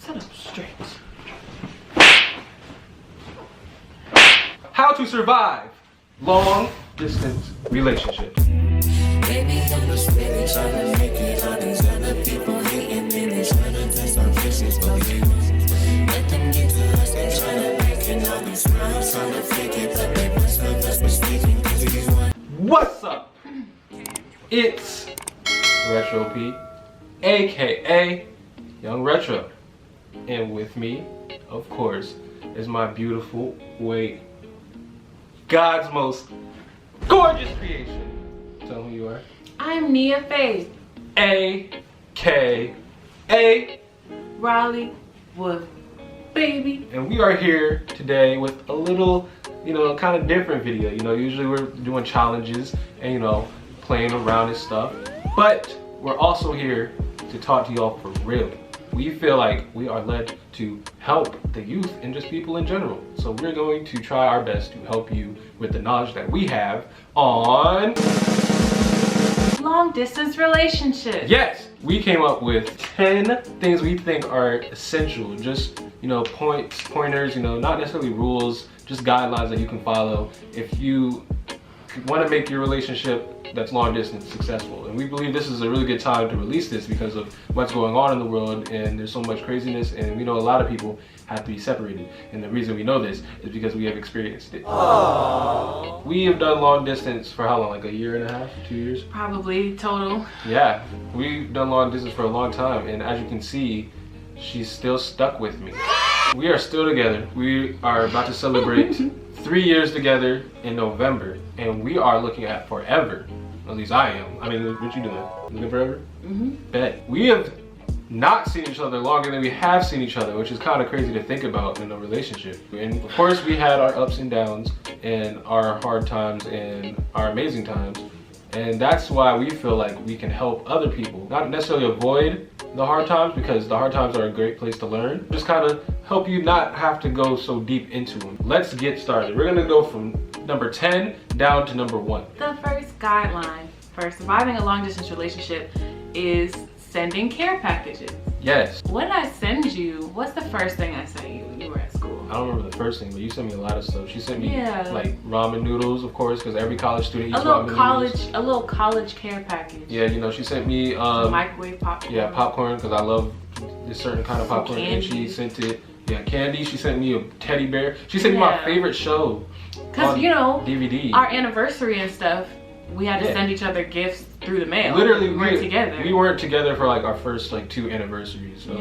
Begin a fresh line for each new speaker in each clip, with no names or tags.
Sit up straight. How to survive long distance relationships.
Baby, I'm just really trying to make it. All these other people hating and they trying to test our patience, but we let them get to us. They trying to make it. All these smiles trying to fake it, but they must have us mistaken. Cause we want.
What's up? It's Retro P, aka Young Retro, and with me, of course, is my beautiful, God's most gorgeous creation. Tell who you are.
I'm Nia Faith,
aka
Raleigh Wood, baby.
And we are here today with a little, kind of different video. Usually we're doing challenges and, playing around and stuff. But we're also here to talk to y'all for real. We feel like we are led to help the youth and just people in general. So we're going to try our best to help you with the knowledge that we have on
Long distance relationships.
Yes, we came up with 10 things we think are essential. Just, pointers, not necessarily rules, just guidelines that you can follow if you want to make your relationship that's long distance successful. And we believe this is a really good time to release this because of what's going on in the world, and there's so much craziness, and we know a lot of people have to be separated. And the reason we know this is because we have experienced it. Aww. We have done long distance for how long? Like a year and a half, 2 years?
Probably total.
Yeah, we've done long distance for a long time, and as you can see, she's still stuck with me. We are still together. We are about to celebrate 3 years together in November, and we are looking at forever. At least I am. I mean, what you doing? Looking forever?
Mm-hmm.
Bet. We have not seen each other longer than we have seen each other, which is kind of crazy to think about in a relationship. And of course, we had our ups and downs, and our hard times, and our amazing times. And that's why we feel like we can help other people, not necessarily avoid the hard times, because the hard times are a great place to learn. Just kind of help you not have to go so deep into them. Let's get started. We're gonna go from number 10 down to number 1.
The first guideline for surviving a long distance relationship is sending care packages.
Yes.
What did I send you? What's the first thing I sent you when you were at school?
I don't remember the first thing, but you sent me a lot of stuff. She sent me like ramen noodles, of course, because every college student eats ramen noodles.
A little college care package.
Yeah, she sent me
microwave popcorn.
Yeah, popcorn, because I love this certain kind of popcorn.
Candy.
And she sent it, candy. She sent me a teddy bear. She sent me my favorite show.
Because
DVD.
Our anniversary and stuff, we had to send each other gifts through the mail.
Literally,
we weren't together.
We weren't together for like our first 2 anniversaries. So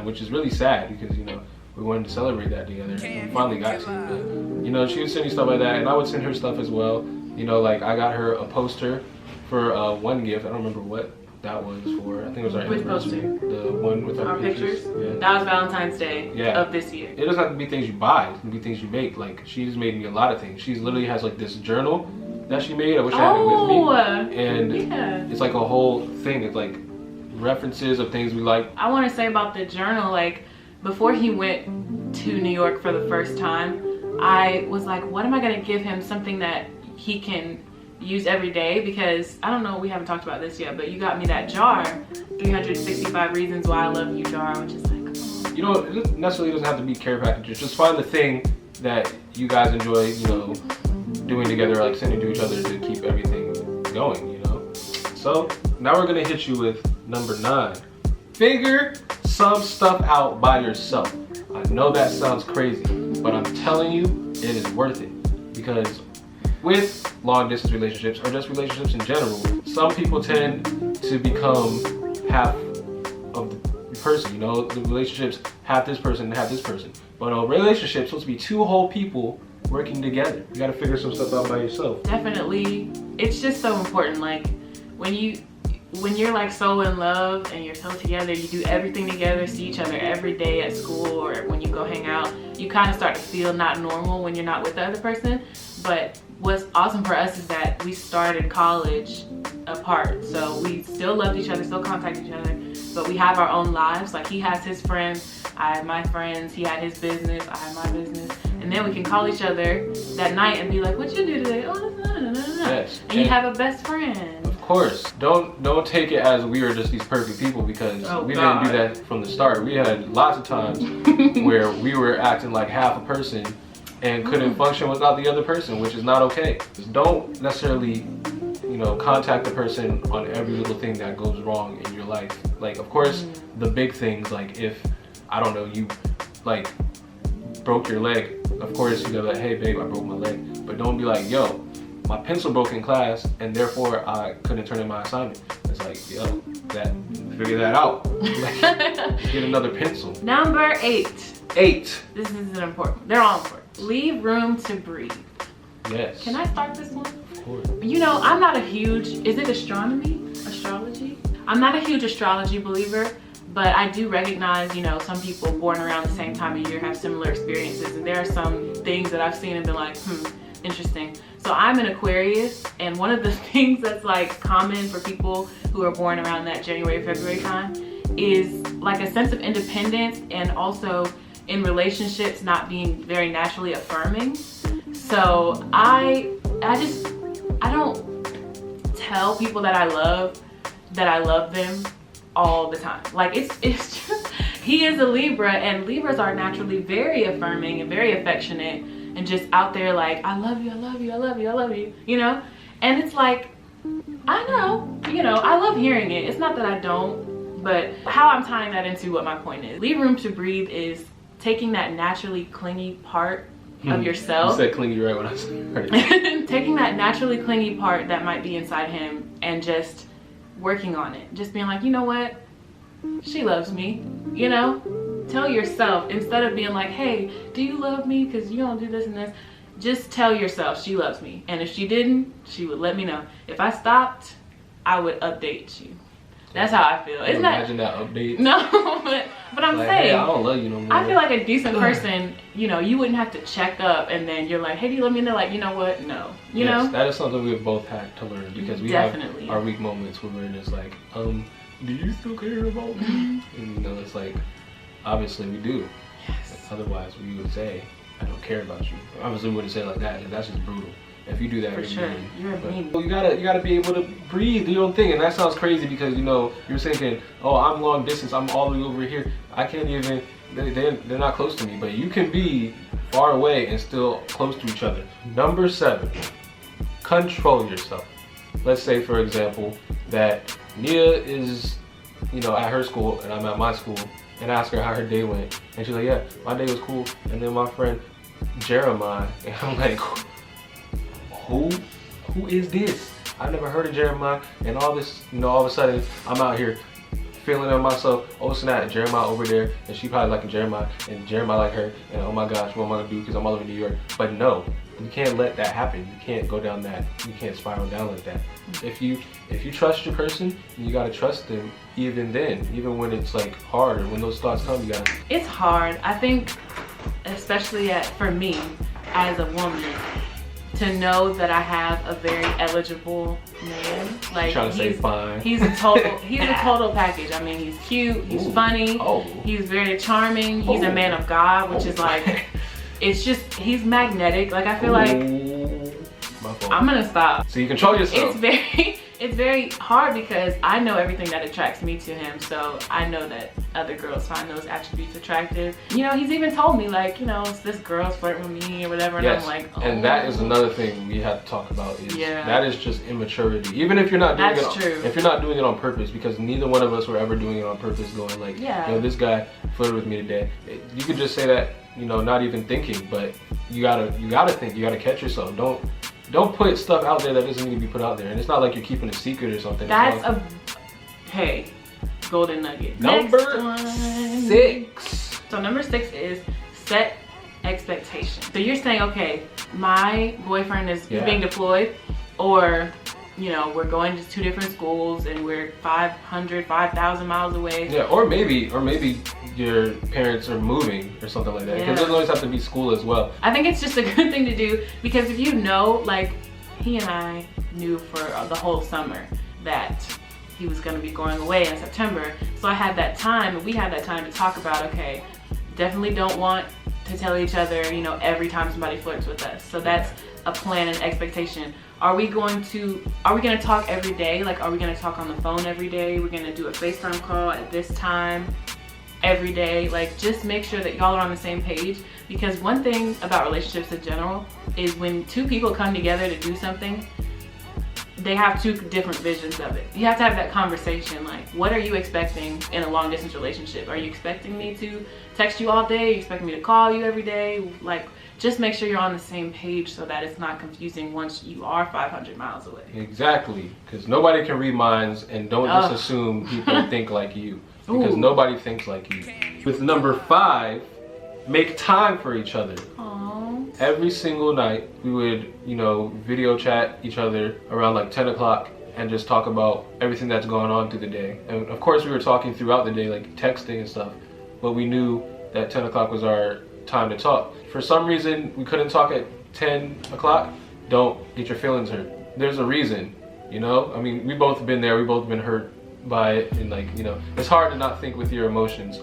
which is really sad because we wanted to celebrate that together. And we finally got to. But, she would send me stuff like that, and I would send her stuff as well. Like I got her a poster for one gift. I don't remember what that was for. I think it was our anniversary.
Poster?
The one with our pictures. Yeah.
That was Valentine's Day of this year.
It doesn't have to be things you buy. It can be things you make. Like she's made me a lot of things. She literally has like this journal that she made. I wish I had it with me. And it's like a whole thing. It's like references of things we like.
I want to say about the journal, before he went to New York for the first time, I was like, what am I going to give him? Something that he can use every day, because I don't know, we haven't talked about this yet, but you got me that jar, 365 Reasons Why I Love You jar, which is like,
it necessarily doesn't have to be care packages. Just find the thing that you guys enjoy, doing together, like sending to each other to keep everything going, So now we're gonna hit you with number 9. Figure some stuff out by yourself. I know that sounds crazy, but I'm telling you, it is worth it. Because with long distance relationships, or just relationships in general, some people tend to become half of the person. The relationships have this person and have this person. But a relationship's supposed to be 2 whole people working together. You gotta figure some stuff out by yourself.
Definitely. It's just so important. When you're so in love and you're so together, you do everything together, see each other every day at school or when you go hang out, you kind of start to feel not normal when you're not with the other person. But what's awesome for us is that we started college apart. So we still loved each other, still contact each other, but we have our own lives. Like he has his friends, I have my friends, he had his business, I have my business. And then we can call each other that night and be like, what you do today? Oh, no.
Yes.
And you have a best friend.
Of course. Don't take it as we are just these perfect people, because we didn't do that from the start. We had lots of times where we were acting like half a person and couldn't function without the other person, which is not okay. Just don't necessarily, you know, contact the person on every little thing that goes wrong in your life. Like, of course, the big things, like if, I don't know, you like broke your leg, of course you go like, hey babe, I broke my leg. But don't be like, yo, my pencil broke in class and therefore I couldn't turn in my assignment. It's like, yo, figure that out. Get another pencil.
Number 8.
This
is important. They're all important. Leave room to breathe.
Yes.
Can I start this one?
Of course.
You know, I'm not a huge, is it astrology? I'm not a huge astrology believer, but I do recognize, you know, some people born around the same time of year have similar experiences, and there are some things that I've seen and been like, interesting. So I'm an Aquarius, and one of the things that's like common for people who are born around that January, February time is like a sense of independence, and also in relationships not being very naturally affirming. So I don't tell people that I love them all the time. Like it's just, he is a Libra, and Libras are naturally very affirming and very affectionate and just out there like, I love you, I love you, I love you, I love you, you know? And it's like, I know, you know, I love hearing it. It's not that I don't, but how I'm tying that into what my point is. Leave room to breathe is taking that naturally clingy part of yourself.
You said clingy right when I started.
Taking that naturally clingy part that might be inside him and just working on it. Just being like, you know what? She loves me, you know? Tell yourself, instead of being like, hey, do you love me? Because you don't do this and this. Just tell yourself she loves me. And if she didn't, she would let me know. If I stopped, I would update you. That's how I feel. Isn't that?
Imagine that update.
No, but I'm
like,
saying,
hey, I don't love you no more.
I feel like a decent person, you know, you wouldn't have to check up and then you're like, hey, do you love me? And they're like, you know what? No. You know?
That is something we've both had to learn, because we have our weak moments where we're just like, do you still care about me? And you know, it's like, obviously we do.
Yes.
Otherwise we would say, I don't care about you. Obviously we wouldn't say it like that. That's just brutal. If you do that,
for sure, you're mean.
You gotta be able to breathe, do your own thing, and that sounds crazy because, you know, you're thinking, oh, I'm long distance, I'm all the way over here. I can't even. They're not close to me, but you can be far away and still close to each other. Number 7, control yourself. Let's say, for example, that Nia is, you know, at her school and I'm at my school, and I ask her how her day went, and she's like, yeah, my day was cool. And then my friend Jeremiah, and I'm like, who is this? I've never heard of Jeremiah, and all this, you know, all of a sudden I'm out here feeling on myself, oh snap, Jeremiah over there, and she probably liking Jeremiah, and Jeremiah like her, and oh my gosh, what am I gonna do because I'm all over New York? But no, you can't let that happen. You can't go down that, you can't spiral down like that. If you trust your person, you gotta trust them even then, even when it's like hard, or when those thoughts come, you gotta.
It's hard, I think, especially for me as a woman, to know that I have a very eligible man. Like,
trying to say fine.
He's a total package. I mean, he's cute, he's funny, he's very charming, he's a man of God, which is like, it's just, he's magnetic. Like, I feel like,
my fault.
I'm gonna stop.
So you control yourself.
It's very hard because I know everything that attracts me to him, so I know that other girls find those attributes attractive. You know, he's even told me, like, you know, this girl's flirting with me or whatever, and I'm like, oh.
And that is another thing we have to talk about, is that is just immaturity. Even if you're not doing if you're not doing it on purpose, because neither one of us were ever doing it on purpose, going like, you know, this guy flirted with me today. You could just say that, you know, not even thinking, but you gotta think, you gotta catch yourself. Don't put stuff out there that doesn't need to be put out there. And it's not like you're keeping a secret or something.
That's hey, golden nugget.
Number 6.
So number 6 is set expectations. So you're saying, okay, my boyfriend is being deployed, or, you know, we're going to 2 different schools and we're 5,000 miles away. Yeah, or maybe your parents are moving or something like that. Because it doesn't always have to be school as well. I think it's just a good thing to do, because if you know, like, he and I knew for the whole summer that he was going to be going away in September. So I had that time, and we had that time to talk about, okay, definitely don't want to to tell each other, you know, every time somebody flirts with us. So that's a plan and expectation. Are we gonna talk every day? Like, are we gonna talk on the phone every day? We're gonna do a FaceTime call at this time every day? Like, just make sure that y'all are on the same page, because one thing about relationships in general is when two people come together to do something, they have two different visions of it. You have to have that conversation. Like, what are you expecting in a long distance relationship? Are you expecting me to text you all day? Are you expecting me to call you every day? Like, just make sure you're on the same page so that it's not confusing once you are 500 miles away.
Exactly, because nobody can read minds, and don't just assume people think like you, because nobody thinks like you. With number 5, make time for each other. Every single night we would, you know, video chat each other around like 10 o'clock and just talk about everything that's going on through the day. And of course we were talking throughout the day, like texting and stuff, but we knew that 10 o'clock was our time to talk. For some reason we couldn't talk at 10 o'clock, don't get your feelings hurt. There's a reason, you know? I mean, we both been there, we both been hurt by it, and like, you know, it's hard to not think with your emotions.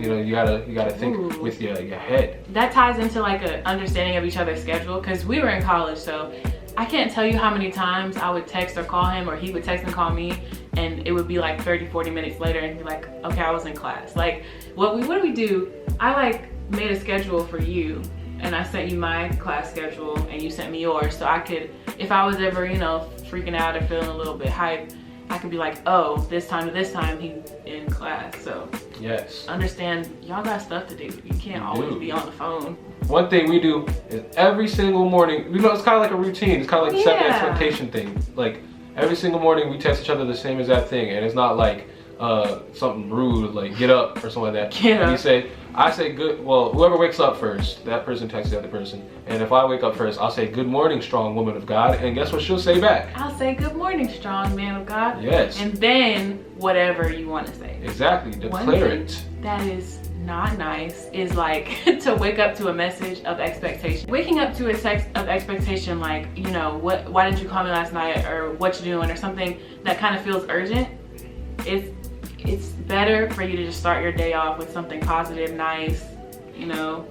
You know, you gotta think with your head. That
ties into like an understanding of each other's schedule, because we were in college, so I can't tell you how many times I would text or call him, or he would text and call me, and it would be like 30-40 minutes later and be like, okay, I was in class. Like, what do we do? I like made a schedule for you, and I sent you my class schedule and you sent me yours, so I could, if I was ever, you know, freaking out or feeling a little bit hyped, I could be like, oh, this time to this time he's in class. So
yes,
understand, y'all got stuff to do. You can't always be on the phone.
One thing we do is every single morning, you know, it's kind of like a routine. It's kind of like a second expectation thing. Like, every single morning we text each other the same exact thing, and it's not like something rude, like get up or something like that.
Get up.
I say good, well, whoever wakes up first, that person texts the other person. And if I wake up first, I'll say, good morning, strong woman of God. And guess what she'll say back? I'll
say, good morning, strong man of God.
Yes.
And then whatever you want to say.
Exactly, declare it.
That is not nice is like to wake up to a message of expectation. Waking up to a text of expectation, like, you know, why didn't you call me last night, or what you doing, or something that kind of feels urgent. It's better for you to just start your day off with something positive, nice, you know,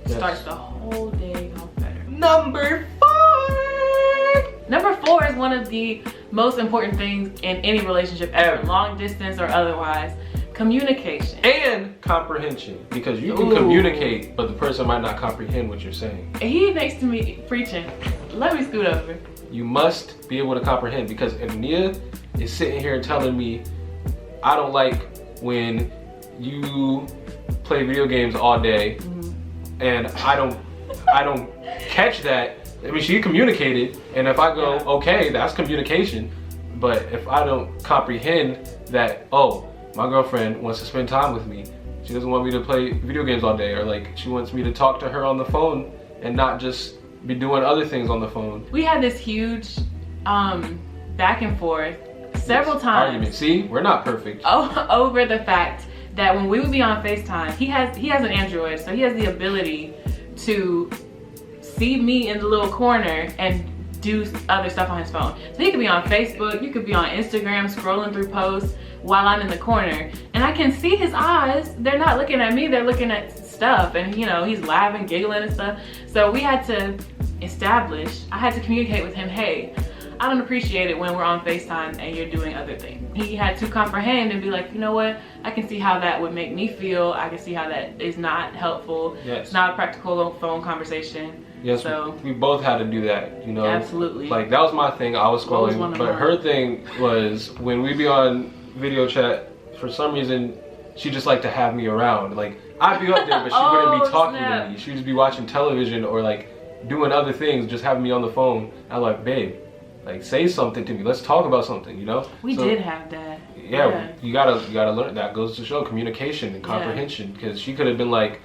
starts the whole day off better. Number 4! Number 4 is one of the most important things in any relationship ever, long distance or otherwise. Communication.
And comprehension, because you can communicate, but the person might not comprehend what you're saying.
He next to me preaching. Let me scoot over.
You must be able to comprehend, because if Nia is sitting here telling me, I don't like when you play video games all day, and I don't catch that. I mean, she communicated, and if I go, okay, that's communication. But if I don't comprehend that, oh, my girlfriend wants to spend time with me, she doesn't want me to play video games all day, or like she wants me to talk to her on the phone and not just be doing other things on the phone. We had this huge back and forth several times. Argument. See, we're not perfect.
Over the fact that when we would be on FaceTime, he has an Android, so he has the ability to see me in the little corner and do other stuff on his phone. So he could be on Facebook, you could be on Instagram scrolling through posts while I'm in the corner, and I can see his eyes. They're not looking at me, they're looking at stuff, and you know, he's laughing, giggling and stuff. So we had to I had to communicate with him, hey, I don't appreciate it when we're on FaceTime and you're doing other things. He had to comprehend and be like, you know what? I can see how that would make me feel. I can see how that is not helpful.
Yes.
It's not a practical phone conversation.
Yes,
so
we both had to do that, you know?
Absolutely.
Like, that was my thing. I was scrolling, but her thing was when we be on video chat, for some reason, she just liked to have me around. Like, I'd be up there, but she wouldn't be talking to me. She'd just be watching television or like doing other things, just having me on the phone. I'm like, babe, like, say something to me. Let's talk about something, you know?
We did have that.
Yeah, you gotta learn. That goes to show communication and comprehension, because she could have been like,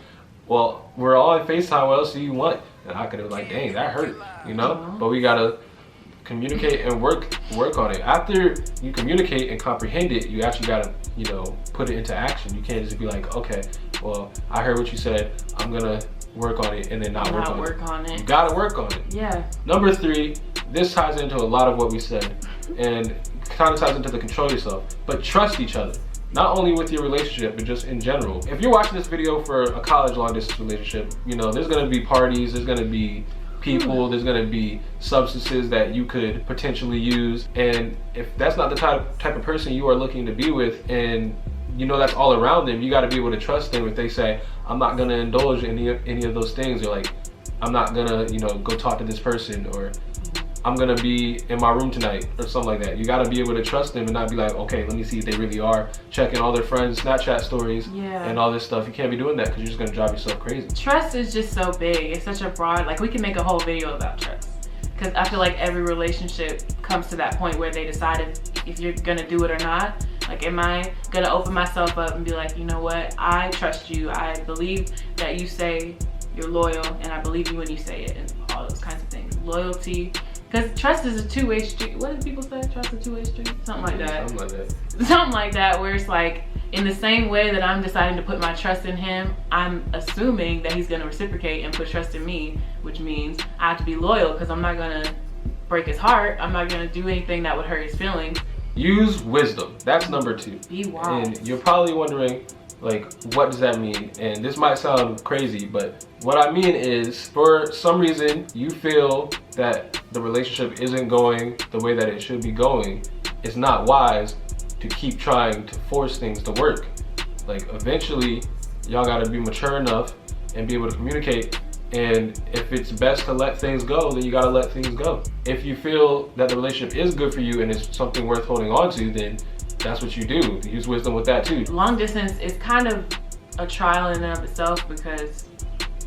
well, we're all on FaceTime, what else do you want? And I could have like, dang, that hurt, you know? But we gotta communicate and work on it. After you communicate and comprehend it, you actually gotta, you know, put it into action. You can't just be like, okay, well, I heard what you said, I'm gonna work on it, and then not work on it. You gotta work on it.
Yeah.
Number 3, this ties into a lot of what we said, and kind of ties into the control yourself, but trust each other. not only with your relationship, but just in general. If you're watching this video for a college long distance relationship, you know, there's gonna be parties, there's gonna be people, there's gonna be substances that you could potentially use. And if that's not the type of person you are looking to be with, and you know that's all around them, you gotta be able to trust them. If they say, I'm not gonna indulge in any of those things, or like, I'm not gonna, you know, go talk to this person, or I'm gonna be in my room tonight, or something like that. You gotta be able to trust them and not be like, okay, let me see if they really are checking all their friends' Snapchat stories and all this stuff. You can't be doing that because you're just gonna drive yourself crazy.
Trust is just so big. It's such a broad, like we can make a whole video about trust. Because I feel like every relationship comes to that point where they decide if you're gonna do it or not. Like, am I gonna open myself up and be like, you know what, I trust you. I believe that you say you're loyal, and I believe you when you say it, and all those kinds of things. Loyalty. Because trust is a two-way street. What do people say? Trust is a two-way street? Something like that.
Something like that.
Something like that, where it's like, in the same way that I'm deciding to put my trust in him, I'm assuming that he's gonna reciprocate and put trust in me, which means I have to be loyal because I'm not gonna break his heart. I'm not gonna do anything that would hurt his feelings.
Use wisdom. That's number 2.
Be wise.
And you're probably wondering, like, what does that mean? And this might sound crazy, but what I mean is, for some reason, you feel that the relationship isn't going the way that it should be going. It's not wise to keep trying to force things to work. Like, eventually, y'all gotta be mature enough and be able to communicate. And if it's best to let things go, then you gotta let things go. If you feel that the relationship is good for you and it's something worth holding on to, then that's what you do. Use wisdom with that too.
Long distance is kind of a trial in and of itself, because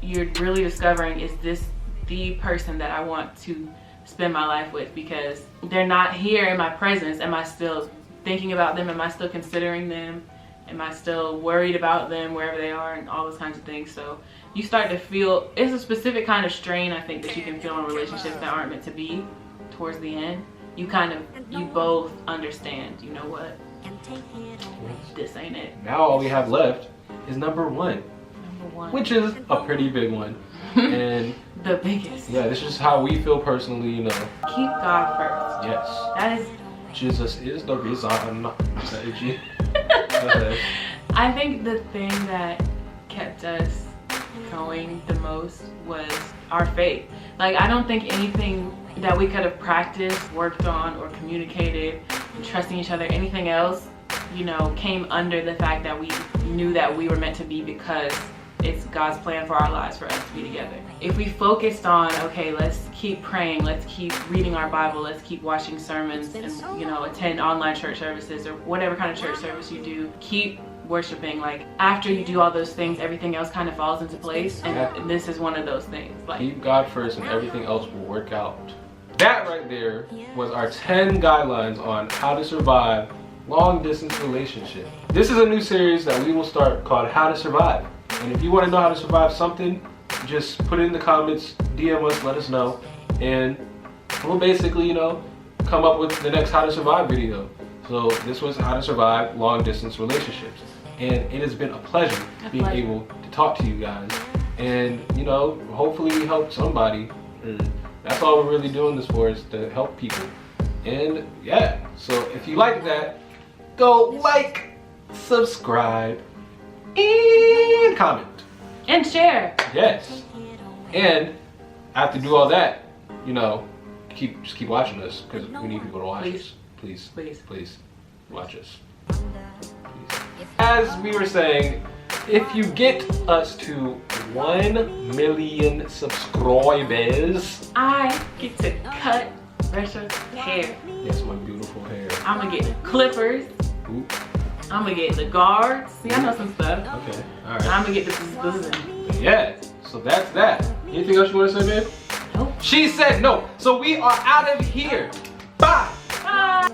you're really discovering, is this the person that I want to spend my life with? Because they're not here in my presence. Am I still thinking about them? Am I still considering them? Am I still worried about them wherever they are, and all those kinds of things? So you start to feel, it's a specific kind of strain, I think, that you can feel in relationships that aren't meant to be towards the end. You both understand, you know what, this ain't it.
Now all we have left is number 1.
Number 1.
Which is a pretty big one. And
the biggest.
yeah, this is how we feel personally, you know.
Keep God first.
Yes.
That is.
Jesus is the reason.
I think the thing that kept us going the most was our faith. Like, I don't think anything that we could have practiced, worked on, or communicated, trusting each other, anything else, you know, came under the fact that we knew that we were meant to be, because it's God's plan for our lives for us to be together. If we focused on, okay, let's keep praying, let's keep reading our Bible, let's keep watching sermons, and, you know, attend online church services, or whatever kind of church service you do, keep worshiping. Like, after you do all those things, everything else kind of falls into place, and this is one of those things. Like,
keep God first and everything else will work out. That right there was our 10 guidelines on how to survive long distance relationship. This is a new series that we will start called How to Survive. And if you want to know how to survive something, just put it in the comments, DM us, let us know, and we'll basically, you know, come up with the next How to Survive video. So this was How to Survive Long Distance Relationships. And it has been a pleasure being able to talk to you guys. And, you know, hopefully we helped somebody. That's all we're really doing this for, is to help people. And yeah, so if you like that, go like, subscribe, and comment.
and share.
Yes. And after do all that, you know, just keep watching us, because we need people to watch us. Please, please, please watch us. Please. As we were saying, if you get us to 1 million subscribers,
I get to cut Rachel's hair.
yes, my beautiful hair.
I'm gonna get the clippers.
Oop.
I'm gonna get the guards. See, I know some stuff.
Okay, all right.
I'm gonna get the
Yeah, so that's that. Anything else you want to say, babe?
Nope.
She said no. So we are out of here. Bye.
Bye.